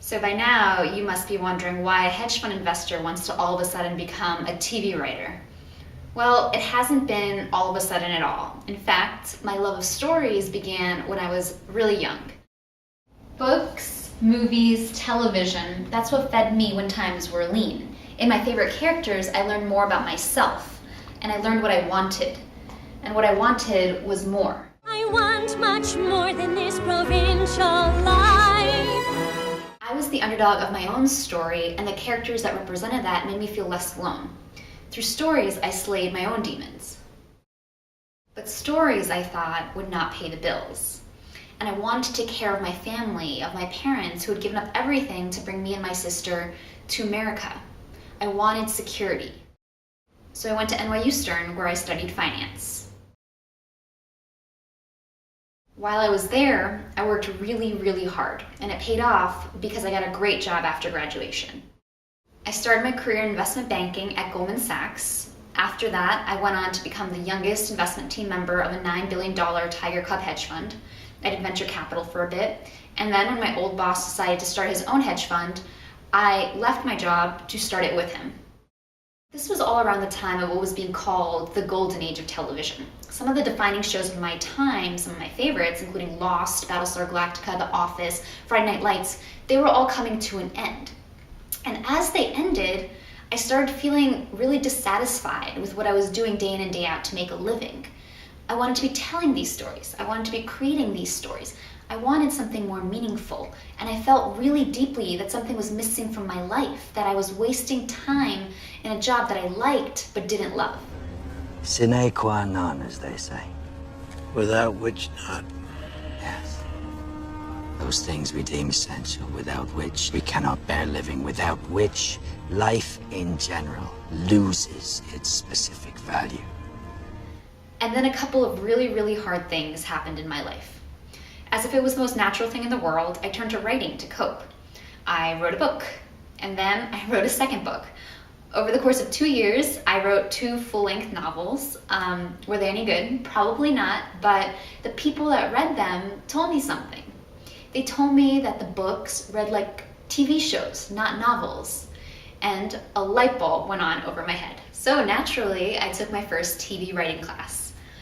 So by now, you must be wondering why a hedge fund investor wants to all of a sudden become a TV writer. Well, it hasn't been all of a sudden at all. In fact, my love of stories began when I was really young. Books, movies, television, that's what fed me when times were lean. In my favorite characters, I learned more about myself, and I learned what I wanted. And what I wanted was more. I want much more than this provincial life. I was the underdog of my own story, and the characters that represented that made me feel less alone. Through stories, I slayed my own demons. But stories, I thought, would not pay the bills. And I wanted to take care of my family, of my parents who had given up everything to bring me and my sister to America. I wanted security. So I went to NYU Stern, where I studied finance. While I was there, I worked really, really hard, and it paid off because I got a great job after graduation. I started my career in investment banking at Goldman Sachs. After that, I went on to become the youngest investment team member of a $9 billion Tiger Cub hedge fund. I did venture capital for a bit, and then when my old boss decided to start his own hedge fund, I left my job to start it with him. This was all around the time of what was being called the golden age of television. Some of the defining shows of my time, some of my favorites, including Lost, Battlestar Galactica, The Office, Friday Night Lights, they were all coming to an end. And as they ended, I started feeling really dissatisfied with what I was doing day in and day out to make a living. I wanted to be telling these stories. I wanted to be creating these stories. I wanted something more meaningful, and I felt really deeply that something was missing from my life, that I was wasting time in a job that I liked but didn't love. Sine qua non, as they say. Without which not. Yes. Those things we deem essential, without which we cannot bear living, without which life in general loses its specific value. And then a couple of really, really hard things happened in my life. As if it was the most natural thing in the world, I turned to writing to cope. I wrote a book, and then I wrote a second book. Over the course of 2 years, I wrote 2 full-length novels. Were they any good? Probably not, but the people that read them told me something. They told me that the books read like TV shows, not novels. And a light bulb went on over my head. So naturally, I took my first TV writing class.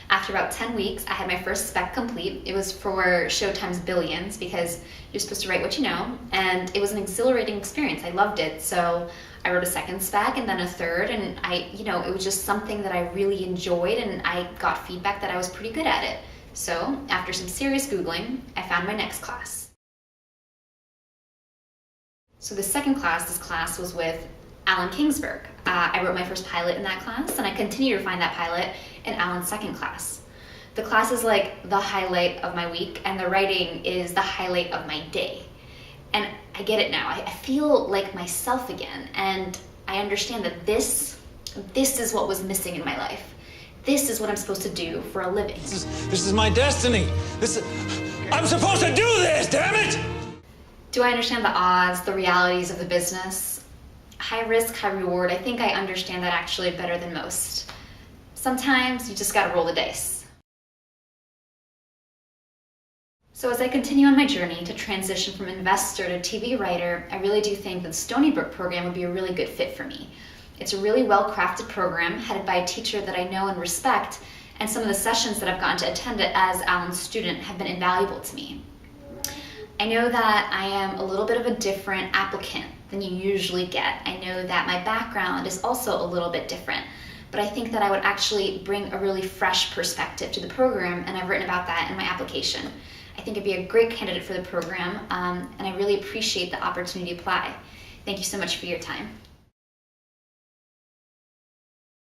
After about 10 weeks, I had my first spec complete. It was for Showtime's Billions because you're supposed to write what you know, and it was an exhilarating experience. I loved it. So I wrote a second spec and then a third, and it was just something that I really enjoyed, and I got feedback that I was pretty good at it. So after some serious Googling, I found my next class. So this class was with Alan Kingsburg. I wrote my first pilot in that class, and I continue to find that pilot in Alan's second class. The class is like the highlight of my week, and the writing is the highlight of my day. And I get it now. I feel like myself again, and I understand that this is what was missing in my life. This is what I'm supposed to do for a living. This is my destiny. I'm supposed to do this, damn it! Do I understand the odds, the realities of the business? High risk, high reward. I think I understand that actually better than most. Sometimes you just gotta roll the dice. So as I continue on my journey to transition from investor to TV writer, I really do think that the Stony Brook program would be a really good fit for me. It's a really well-crafted program headed by a teacher that I know and respect, and some of the sessions that I've gotten to attend it as Alan's student have been invaluable to me. I know that I am a little bit of a different applicant than you usually get. I know that my background is also a little bit different, but I think that I would actually bring a really fresh perspective to the program, and I've written about that in my application. I think I'd be a great candidate for the program, and I really appreciate the opportunity to apply. Thank you so much for your time.